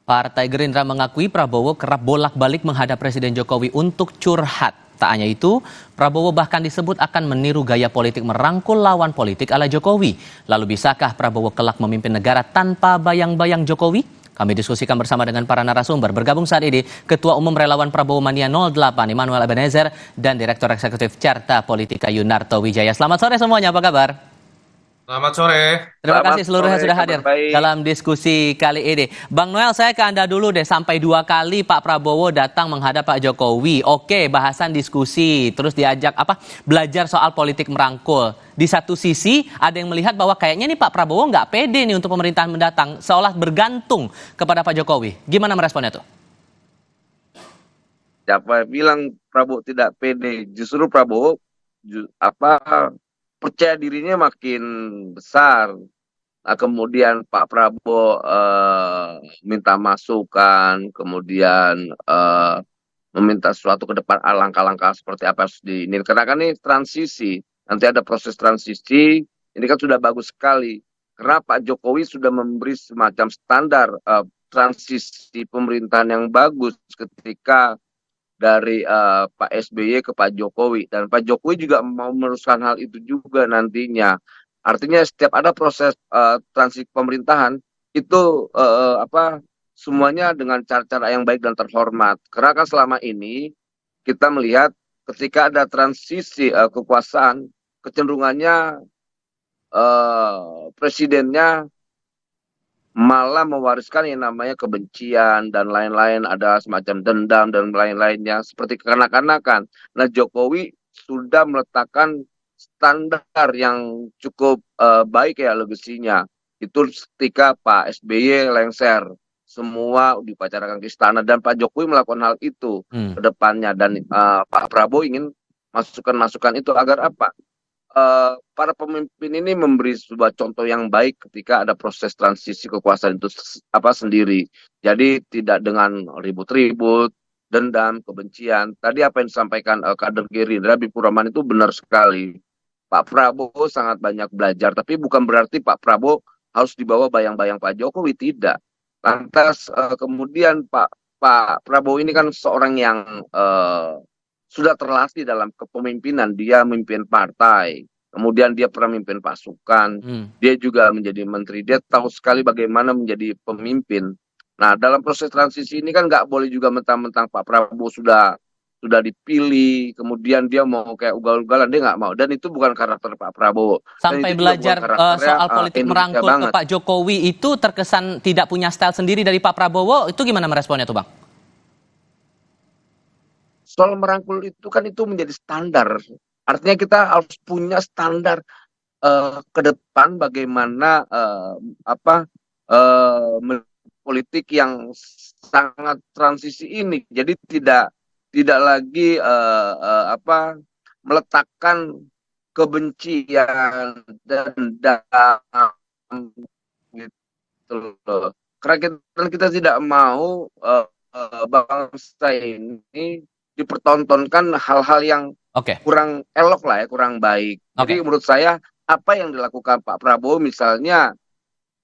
Partai Gerindra mengakui Prabowo kerap bolak-balik menghadap Presiden Jokowi untuk curhat. Tak hanya itu, Prabowo bahkan disebut akan meniru gaya politik merangkul lawan politik ala Jokowi. Lalu bisakah Prabowo kelak memimpin negara tanpa bayang-bayang Jokowi? Kami diskusikan bersama dengan para narasumber. Bergabung saat ini Ketua Umum Relawan Prabowo Mania 08 Immanuel Ebenezer dan Direktur Eksekutif Carta Politika Yunarto Wijaya. Selamat sore semuanya, apa kabar? Selamat sore. Terima Selamat kasih seluruhnya sore, sudah kabar hadir baik. dalam diskusi kali ini. Bang Noel, saya ke Anda dulu deh. Sampai 2 kali Pak Prabowo datang menghadap Pak Jokowi. Oke, bahasan diskusi, terus diajak belajar soal politik merangkul. Di satu sisi ada yang melihat bahwa kayaknya nih Pak Prabowo nggak pede nih untuk pemerintahan mendatang, seolah bergantung kepada Pak Jokowi. Gimana meresponnya tuh? Siapa bilang Prabowo tidak pede? Justru Prabowo percaya dirinya makin besar. Nah, kemudian Pak Prabowo minta masukan, kemudian meminta sesuatu ke depan, langkah-langkah seperti apa harus ini. Karena kan ini transisi, nanti ada proses transisi. Ini kan sudah bagus sekali. Karena Pak Jokowi sudah memberi semacam standar transisi pemerintahan yang bagus ketika dari Pak SBY ke Pak Jokowi, dan Pak Jokowi juga mau meneruskan hal itu juga nantinya. Artinya setiap ada proses transisi pemerintahan itu semuanya dengan cara-cara yang baik dan terhormat. Karena kan selama ini kita melihat ketika ada transisi kekuasaan, kecenderungannya presidennya malah mewariskan yang namanya kebencian dan lain-lain, ada semacam dendam dan lain-lainnya seperti kekanak-kanakan. Nah, Jokowi sudah meletakkan standar yang cukup baik ya legasinya. Itu ketika Pak SBY lengser, semua dipacarakan ke istana, dan Pak Jokowi melakukan hal itu ke depannya, dan Pak Prabowo ingin masukan-masukan itu agar apa? Para pemimpin ini memberi sebuah contoh yang baik ketika ada proses transisi kekuasaan itu sendiri. Jadi tidak dengan ribut-ribut, dendam, kebencian. Tadi apa yang disampaikan kader Gerindra Bipur Rahman itu benar sekali. Pak Prabowo sangat banyak belajar, tapi bukan berarti Pak Prabowo harus dibawa bayang-bayang Pak Jokowi, tidak. Lantas kemudian Pak Prabowo ini kan seorang yang sudah terlatih dalam kepemimpinan. Dia memimpin partai, kemudian dia pernah memimpin pasukan, dia juga menjadi menteri, dia tahu sekali bagaimana menjadi pemimpin. Nah, dalam proses transisi ini kan nggak boleh juga mentang-mentang Pak Prabowo sudah dipilih, kemudian dia mau kayak ugal-ugalan, dia nggak mau. Dan itu bukan karakter Pak Prabowo. Dan Sampai itu juga bukan belajar karakternya soal politik Indonesia merangkul ke banget. Pak Jokowi itu terkesan tidak punya style sendiri dari Pak Prabowo. Itu gimana meresponnya tuh, Bang? Soal merangkul itu kan itu menjadi standar. Artinya kita harus punya standar ke depan bagaimana politik yang sangat transisi ini. Jadi tidak lagi meletakkan kebencian dan dendam gitu loh. Karena kita tidak mau bangsa ini dipertontonkan hal-hal yang Oke. kurang elok lah ya, kurang baik. Jadi menurut saya apa yang dilakukan Pak Prabowo misalnya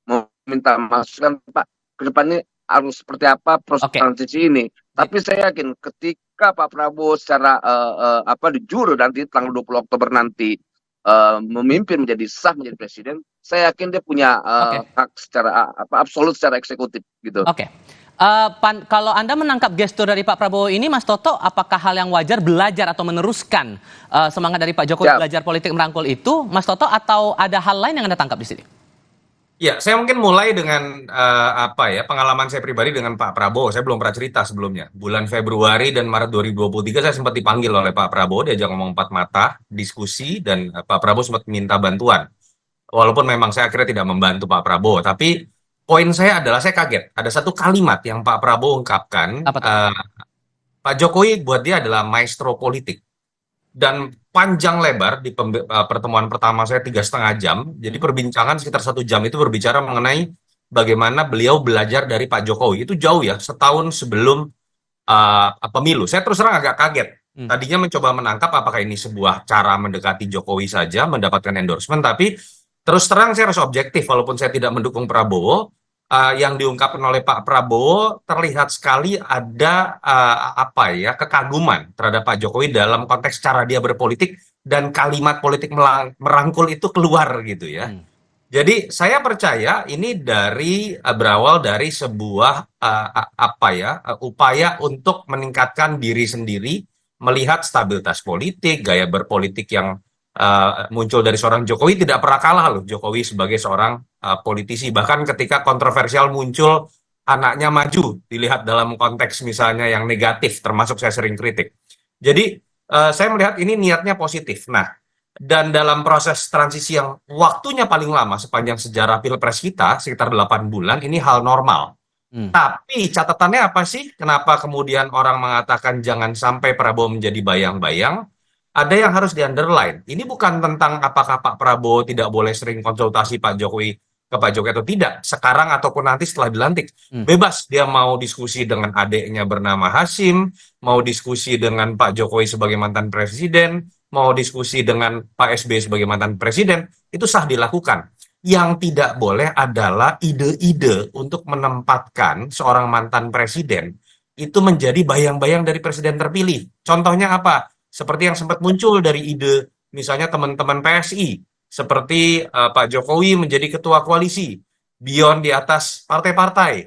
meminta masukan, Pak, ke depannya harus seperti apa proses transisi ini. Tapi saya yakin ketika Pak Prabowo secara jujur nanti tanggal 20 Oktober nanti memimpin menjadi presiden, saya yakin dia punya hak secara absolut secara eksekutif gitu. Oke. Kalau Anda menangkap gestur dari Pak Prabowo ini, Mas Toto, apakah hal yang wajar belajar atau meneruskan semangat dari Pak Jokowi belajar politik merangkul itu, Mas Toto, atau ada hal lain yang Anda tangkap di sini? Ya, saya mungkin mulai dengan pengalaman saya pribadi dengan Pak Prabowo. Saya belum pernah cerita sebelumnya. Bulan Februari dan Maret 2023 saya sempat dipanggil oleh Pak Prabowo, diajak ngomong empat mata, diskusi, dan Pak Prabowo sempat minta bantuan. Walaupun memang saya akhirnya tidak membantu Pak Prabowo, tapi poin saya adalah saya kaget. Ada satu kalimat yang Pak Prabowo ungkapkan, Pak Jokowi buat dia adalah maestro politik. Dan panjang lebar di pertemuan pertama saya 3,5 jam. Jadi perbincangan sekitar 1 jam itu berbicara mengenai bagaimana beliau belajar dari Pak Jokowi. Itu jauh ya, setahun sebelum pemilu. Saya terus terang agak kaget. Tadinya mencoba menangkap apakah ini sebuah cara mendekati Jokowi saja, mendapatkan endorsement. Tapi terus terang saya harus objektif, walaupun saya tidak mendukung Prabowo. yang diungkapkan oleh Pak Prabowo terlihat sekali ada kekaguman terhadap Pak Jokowi dalam konteks cara dia berpolitik dan kalimat politik merangkul itu keluar gitu ya. Hmm. Jadi saya percaya ini berawal dari sebuah upaya untuk meningkatkan diri sendiri, melihat stabilitas politik, gaya berpolitik yang muncul dari seorang Jokowi. Tidak pernah kalah loh Jokowi sebagai seorang politisi. Bahkan ketika kontroversial muncul anaknya maju, dilihat dalam konteks misalnya yang negatif, termasuk saya sering kritik. Jadi saya melihat ini niatnya positif. Nah, dan dalam proses transisi yang waktunya paling lama sepanjang sejarah Pilpres kita, sekitar 8 bulan, ini hal normal. Hmm. Tapi catatannya apa sih? Kenapa kemudian orang mengatakan jangan sampai Prabowo menjadi bayang-bayang? Ada yang harus di-underline. Ini bukan tentang apakah Pak Prabowo tidak boleh sering konsultasi ke Pak Jokowi atau tidak. Sekarang ataupun nanti setelah dilantik. Hmm. Bebas dia mau diskusi dengan adiknya bernama Hasyim, mau diskusi dengan Pak Jokowi sebagai mantan presiden, mau diskusi dengan Pak SBY sebagai mantan presiden, itu sah dilakukan. Yang tidak boleh adalah ide-ide untuk menempatkan seorang mantan presiden itu menjadi bayang-bayang dari presiden terpilih. Contohnya apa? Seperti yang sempat muncul dari ide misalnya teman-teman PSI, seperti Pak Jokowi menjadi ketua koalisi, beyond di atas partai-partai,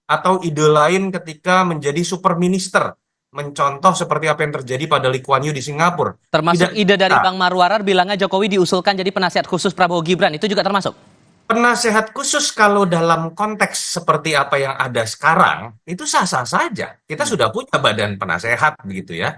atau ide lain ketika menjadi super minister, mencontoh seperti apa yang terjadi pada Lee Kuan Yew di Singapura. Termasuk Tidak ide dari bisa. Bang Marwarar bilangnya Jokowi diusulkan jadi penasihat khusus Prabowo Gibran, itu juga termasuk? Penasehat khusus kalau dalam konteks seperti apa yang ada sekarang, itu sah-sah saja. Kita sudah punya badan penasehat begitu ya.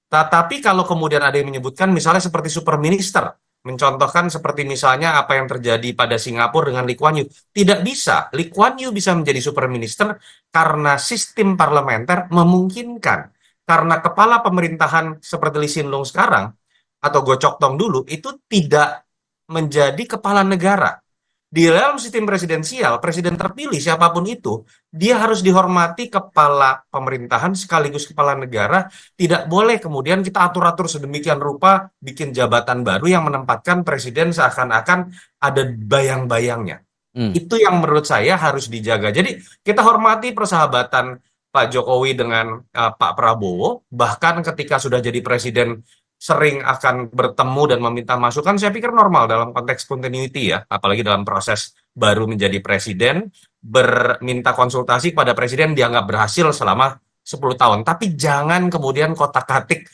Tetapi kalau kemudian ada yang menyebutkan misalnya seperti super minister, mencontohkan seperti misalnya apa yang terjadi pada Singapura dengan Lee Kuan Yew. Tidak bisa. Lee Kuan Yew bisa menjadi super minister karena sistem parlementer memungkinkan. Karena kepala pemerintahan seperti Lee Hsien Loong sekarang, atau Goh Chok Tong dulu, itu tidak menjadi kepala negara. Di dalam sistem presidensial, presiden terpilih siapapun itu, dia harus dihormati kepala pemerintahan sekaligus kepala negara. Tidak boleh kemudian kita atur-atur sedemikian rupa bikin jabatan baru yang menempatkan presiden seakan-akan ada bayang-bayangnya. Hmm. Itu yang menurut saya harus dijaga. Jadi kita hormati persahabatan Pak Jokowi dengan Pak Prabowo, bahkan ketika sudah jadi presiden sering akan bertemu dan meminta masukan, saya pikir normal dalam konteks continuity ya, apalagi dalam proses baru menjadi presiden, berminta konsultasi kepada presiden dianggap berhasil selama 10 tahun. Tapi jangan kemudian kotak-katik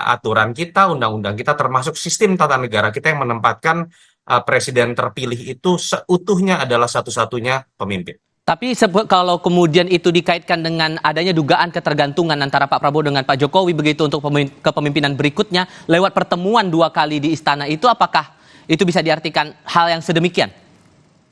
aturan kita, undang-undang kita, termasuk sistem tata negara kita yang menempatkan presiden terpilih itu seutuhnya adalah satu-satunya pemimpin. Tapi kalau kemudian itu dikaitkan dengan adanya dugaan ketergantungan antara Pak Prabowo dengan Pak Jokowi begitu untuk kepemimpinan berikutnya lewat pertemuan 2 kali di istana itu, apakah itu bisa diartikan hal yang sedemikian?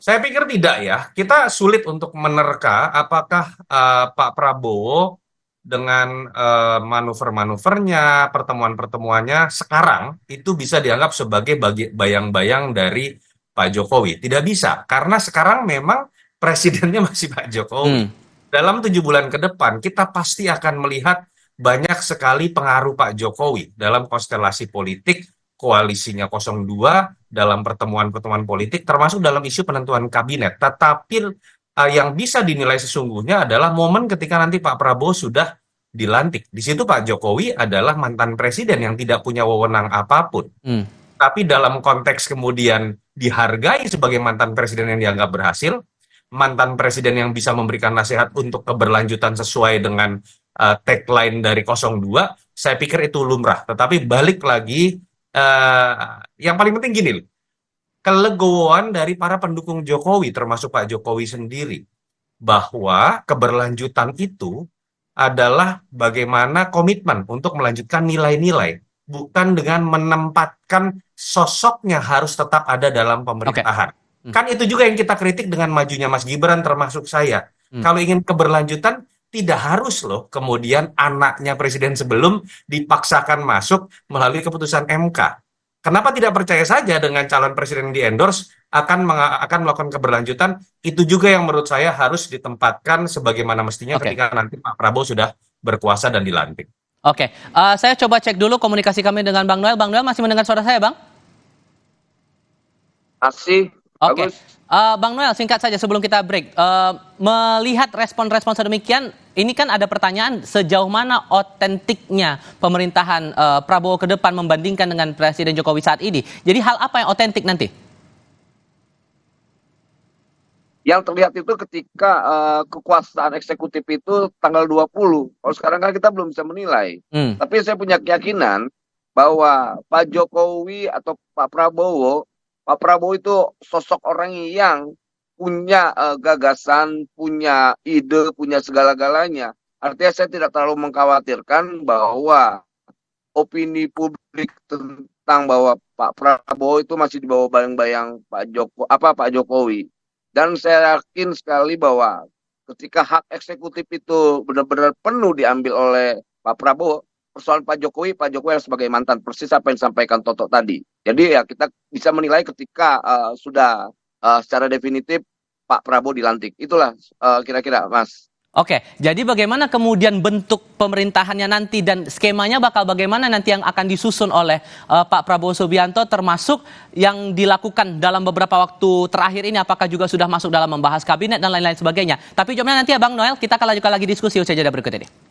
Saya pikir tidak ya. Kita sulit untuk menerka apakah Pak Prabowo dengan manuver-manuvernya, pertemuan-pertemuannya sekarang itu bisa dianggap sebagai bayang-bayang dari Pak Jokowi. Tidak bisa, karena sekarang memang presidennya masih Pak Jokowi. Dalam 7 bulan ke depan, kita pasti akan melihat banyak sekali pengaruh Pak Jokowi dalam konstelasi politik, koalisinya 02, dalam pertemuan-pertemuan politik, termasuk dalam isu penentuan kabinet. Tetapi yang bisa dinilai sesungguhnya adalah momen ketika nanti Pak Prabowo sudah dilantik. Di situ Pak Jokowi adalah mantan presiden yang tidak punya wewenang apapun. Tapi dalam konteks kemudian dihargai sebagai mantan presiden yang dianggap berhasil, mantan presiden yang bisa memberikan nasihat untuk keberlanjutan sesuai dengan tagline dari 02, saya pikir itu lumrah. Tetapi balik lagi, yang paling penting gini, kelegowoan dari para pendukung Jokowi, termasuk Pak Jokowi sendiri, bahwa keberlanjutan itu adalah bagaimana komitmen untuk melanjutkan nilai-nilai, bukan dengan menempatkan sosoknya harus tetap ada dalam pemerintahan. Kan itu juga yang kita kritik dengan majunya Mas Gibran, termasuk saya. Kalau ingin keberlanjutan, tidak harus loh kemudian anaknya presiden sebelum dipaksakan masuk melalui keputusan MK. Kenapa tidak percaya saja dengan calon presiden yang di-endorse akan melakukan keberlanjutan? Itu juga yang menurut saya harus ditempatkan sebagaimana mestinya ketika nanti Pak Prabowo sudah berkuasa dan dilantik. Oke, saya coba cek dulu komunikasi kami dengan Bang Noel. Bang Noel masih mendengar suara saya, Bang? Masih. Oke, Bagus. Bang Noel, singkat saja sebelum kita break. Melihat respon-respon sedemikian, ini kan ada pertanyaan sejauh mana otentiknya pemerintahan Prabowo ke depan membandingkan dengan Presiden Jokowi saat ini. Jadi hal apa yang otentik nanti? Yang terlihat itu ketika kekuasaan eksekutif itu tanggal 20. Kalau sekarang kan kita belum bisa menilai. Tapi saya punya keyakinan bahwa Pak Jokowi atau Pak Prabowo itu sosok orang yang punya gagasan, punya ide, punya segala-galanya. Artinya saya tidak terlalu mengkhawatirkan bahwa opini publik tentang bahwa Pak Prabowo itu masih di bawah bayang-bayang Pak Jokowi. Dan saya yakin sekali bahwa ketika hak eksekutif itu benar-benar penuh diambil oleh Pak Prabowo, persoalan Pak Jokowi yang sebagai mantan, persis apa yang disampaikan Toto tadi. Jadi ya kita bisa menilai ketika sudah secara definitif Pak Prabowo dilantik. Itulah kira-kira, Mas. Oke, jadi bagaimana kemudian bentuk pemerintahannya nanti dan skemanya bakal bagaimana nanti yang akan disusun oleh Pak Prabowo Subianto, termasuk yang dilakukan dalam beberapa waktu terakhir ini, apakah juga sudah masuk dalam membahas kabinet dan lain-lain sebagainya. Tapi jawabnya nanti ya Bang Noel, kita akan lanjutkan lagi diskusi usai jeda berikut ini.